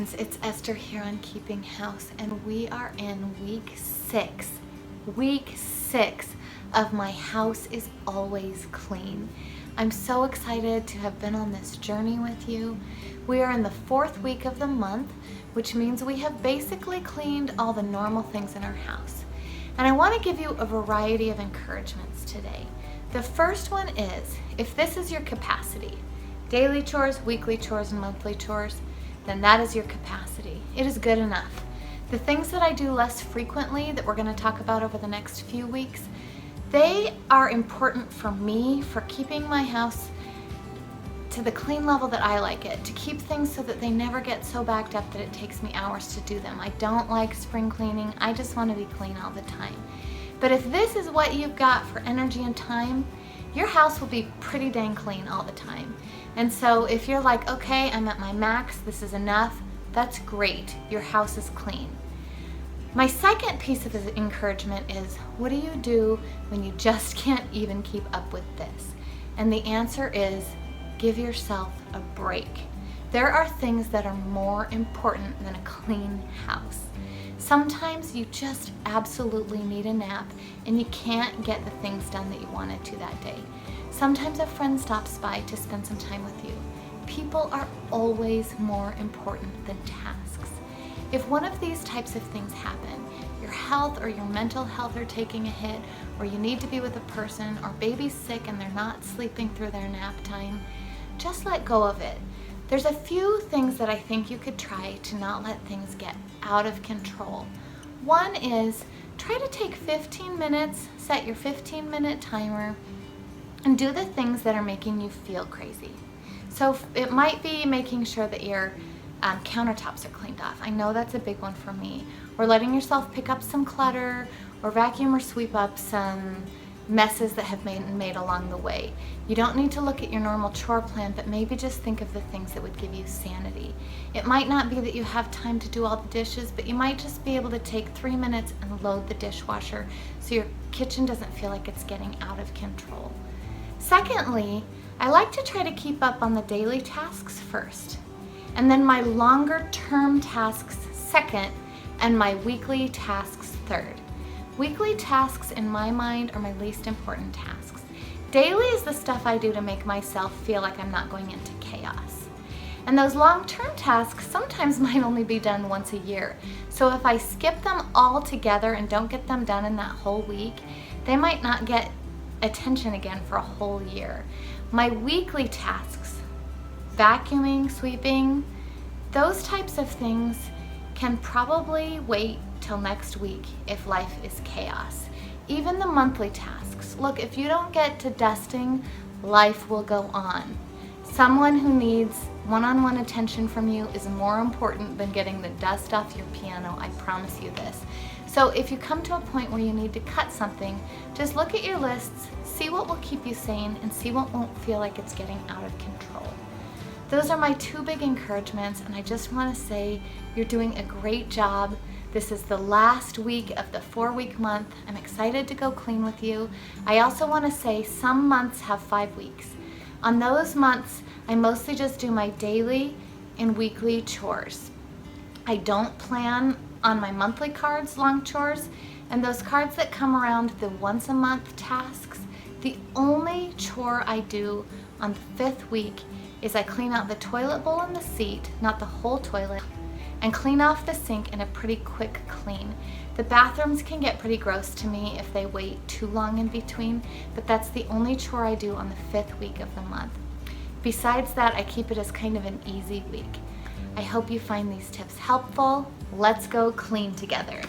friends, it's Esther here on Keeping House, and we are in week six of My House is Always Clean. I'm so excited to have been on this journey with you. We are in the fourth week of the month, which means we have basically cleaned all the normal things in our house. And I want to give you a variety of encouragements today. The first one is, if this is your capacity, daily chores, weekly chores, and monthly chores, then that is your capacity. It is good enough. The things that I do less frequently that we're going to talk about over the next few weeks, they are important for me for keeping my house to the clean level that I like it, to keep things so that they never get so backed up that it takes me hours to do them. I don't like spring cleaning. I just want to be clean all the time. But if this is what you've got for energy and time, your house will be pretty dang clean all the time. And so if you're like, okay, I'm at my max, this is enough, that's great. Your house is clean. My second piece of encouragement is, what do you do when you just can't even keep up with this? And the answer is, give yourself a break. There are things that are more important than a clean house. Sometimes you just absolutely need a nap and you can't get the things done that you wanted to that day. Sometimes a friend stops by to spend some time with you. People are always more important than tasks. If one of these types of things happen, your health or your mental health are taking a hit, or you need to be with a person, or baby's sick and they're not sleeping through their nap time, just let go of it. There's a few things that I think you could try to not let things get out of control. One is, try to take 15 minutes, set your 15-minute timer, and do the things that are making you feel crazy. So it might be making sure that your countertops are cleaned off. I know that's a big one for me. Or letting yourself pick up some clutter, or vacuum or sweep up some messes that have been made along the way. You don't need to look at your normal chore plan, but maybe just think of the things that would give you sanity. It might not be that you have time to do all the dishes, but you might just be able to take 3 minutes and load the dishwasher so your kitchen doesn't feel like it's getting out of control. Secondly, I like to try to keep up on the daily tasks first, and then my longer term tasks second, and my weekly tasks third. Weekly tasks in my mind are my least important tasks. Daily is the stuff I do to make myself feel like I'm not going into chaos. And those long-term tasks sometimes might only be done once a year. So if I skip them all together and don't get them done in that whole week, they might not get attention again for a whole year. My weekly tasks, vacuuming, sweeping, those types of things can probably wait till next week if life is chaos. Even the monthly tasks. Look, if you don't get to dusting, life will go on. Someone who needs one-on-one attention from you is more important than getting the dust off your piano, I promise you this. So if you come to a point where you need to cut something, just look at your lists, see what will keep you sane, and see what won't feel like it's getting out of control. Those are my two big encouragements, and I just want to say you're doing a great job. This is the last week of the 4-week month. I'm excited to go clean with you. I also want to say some months have 5 weeks. On those months, I mostly just do my daily and weekly chores. I don't plan on my monthly cards long chores, and those cards that come around the once a month tasks, the only chore I do on the 5th week is I clean out the toilet bowl and the seat, not the whole toilet, and clean off the sink in a pretty quick clean. The bathrooms can get pretty gross to me if they wait too long in between, but that's the only chore I do on the 5th week of the month. Besides that, I keep it as kind of an easy week. I hope you find these tips helpful. Let's go clean together.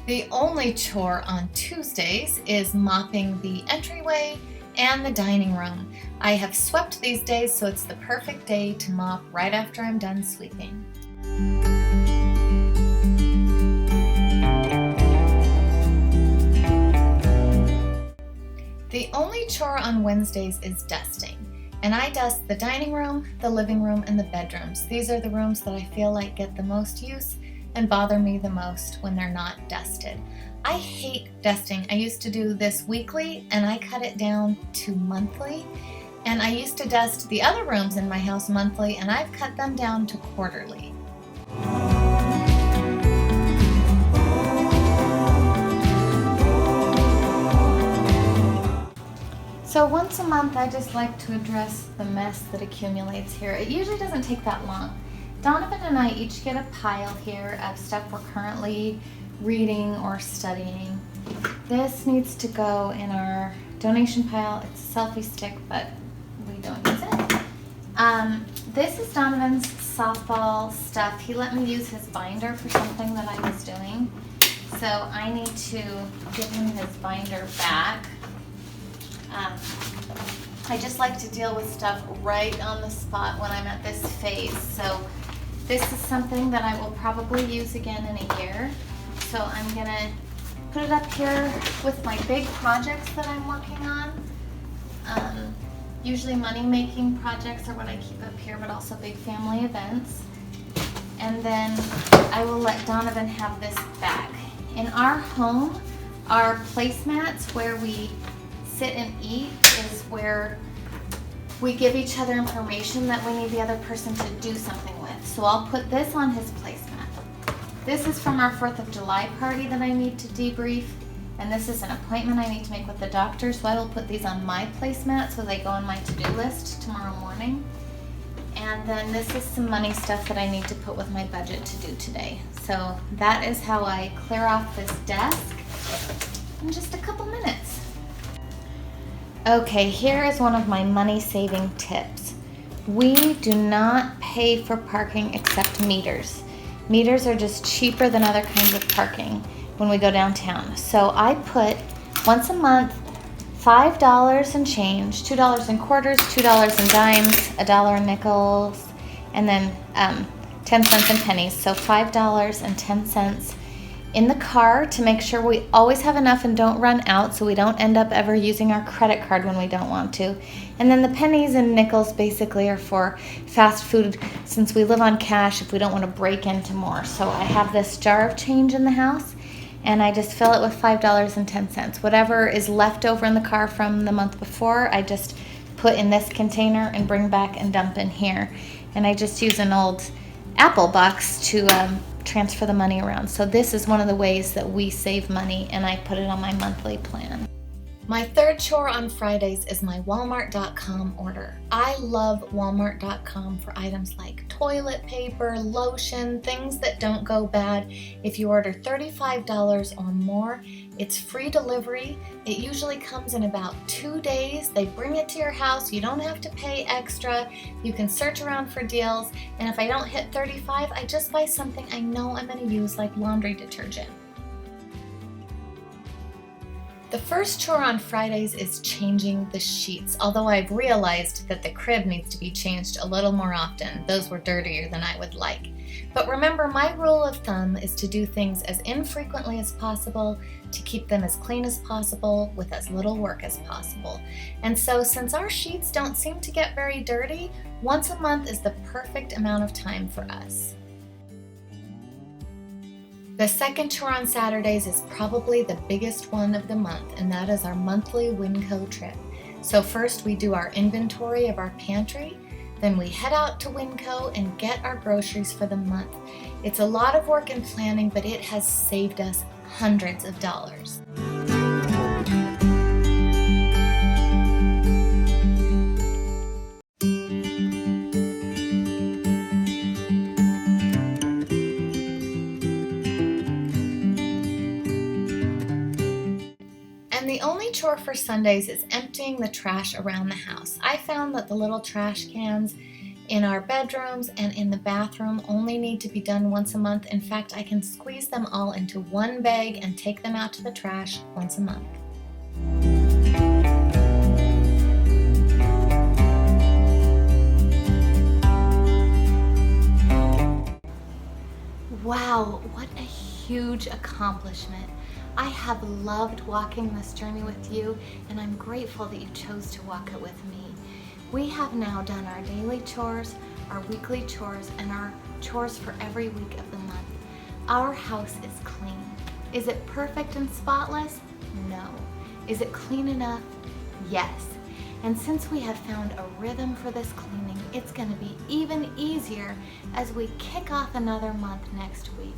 The only chore on Tuesdays is mopping the entryway and the dining room. I have swept these days, so it's the perfect day to mop right after I'm done sweeping. The only chore on Wednesdays is dusting, and I dust the dining room, the living room, and the bedrooms. These are the rooms that I feel like get the most use and bother me the most when they're not dusted. I I hate dusting. I used to do this weekly and I cut it down to monthly. And I used to dust the other rooms in my house monthly and I've cut them down to quarterly. So once a month, I just like to address the mess that accumulates here. It usually doesn't take that long. Donovan and I each get a pile here of stuff we're currently reading or studying. This needs to go in our donation pile. It's a selfie stick, but we don't use it. This is Donovan's softball stuff. He let me use his binder for something that I was doing. So I need to give him his binder back. I just like to deal with stuff right on the spot when I'm at this phase. So this is something that I will probably use again in a year. So I'm gonna put it up here with my big projects that I'm working on. Usually money-making projects are what I keep up here, but also big family events. And then I will let Donovan have this back. In our home, our placemats where we sit and eat is where we give each other information that we need the other person to do something with. So I'll put this on his placemat. This is from our 4th of July party that I need to debrief, and this is an appointment I need to make with the doctor, so I will put these on my placemat so they go on my to-do list tomorrow morning. And then this is some money stuff that I need to put with my budget to do today. So that is how I clear off this desk in just a couple minutes. Okay, here is one of my money-saving tips. We do not pay for parking except meters. Meters are just cheaper than other kinds of parking when we go downtown. So I put once a month $5 and change, $2 in quarters, $2 in dimes, $1 in nickels, and then 10 cents in pennies. So $5 and 10 cents in the car to make sure we always have enough and don't run out, so we don't end up ever using our credit card when we don't want to. And then the pennies and nickels basically are for fast food, since we live on cash if we don't want to break into more. So I have this jar of change in the house and I just fill it with $5 and 10 cents. Whatever is left over in the car from the month before, I just put in this container and bring back and dump in here. And I just use an old Apple box to transfer the money around. So this is one of the ways that we save money, and I put it on my monthly plan. My third chore on Fridays is my Walmart.com order. I love Walmart.com for items like toilet paper, lotion, things that don't go bad. If you order $35 or more, it's free delivery. It usually comes in about 2 days. They bring it to your house. You don't have to pay extra. You can search around for deals. And if I don't hit 35, I just buy something I know I'm going to use, like laundry detergent. The first chore on Fridays is changing the sheets, although I've realized that the crib needs to be changed a little more often. Those were dirtier than I would like. But remember, my rule of thumb is to do things as infrequently as possible, to keep them as clean as possible, with as little work as possible. And so since our sheets don't seem to get very dirty, once a month is the perfect amount of time for us. The second chore on Saturdays is probably the biggest one of the month, and that is our monthly Winco trip. So first we do our inventory of our pantry, then we head out to Winco and get our groceries for the month. It's a lot of work and planning, but it has saved us hundreds of dollars. And the only chore for Sundays is emptying the trash around the house. I found that the little trash cans in our bedrooms and in the bathroom only need to be done once a month. In fact, I can squeeze them all into one bag and take them out to the trash once a month. Wow, what a huge accomplishment. I have loved walking this journey with you, and I'm grateful that you chose to walk it with me. We have now done our daily chores, our weekly chores, and our chores for every week of the month. Our house is clean. Is it perfect and spotless? No. Is it clean enough? Yes. And since we have found a rhythm for this cleaning, it's going to be even easier as we kick off another month next week.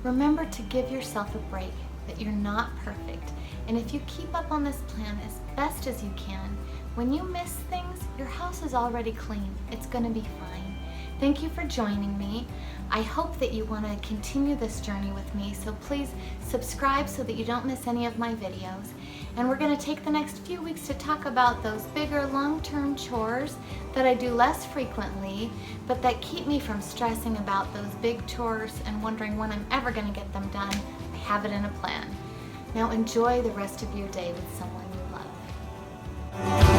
Remember to give yourself a break, that you're not perfect. And if you keep up on this plan as best as you can, when you miss things, your house is already clean. It's going to be fine. Thank you for joining me. I hope that you want to continue this journey with me, so please subscribe so that you don't miss any of my videos. And we're going to take the next few weeks to talk about those bigger long-term chores that I do less frequently, but that keep me from stressing about those big chores and wondering when I'm ever going to get them done. I have it in a plan. Now enjoy the rest of your day with someone you love.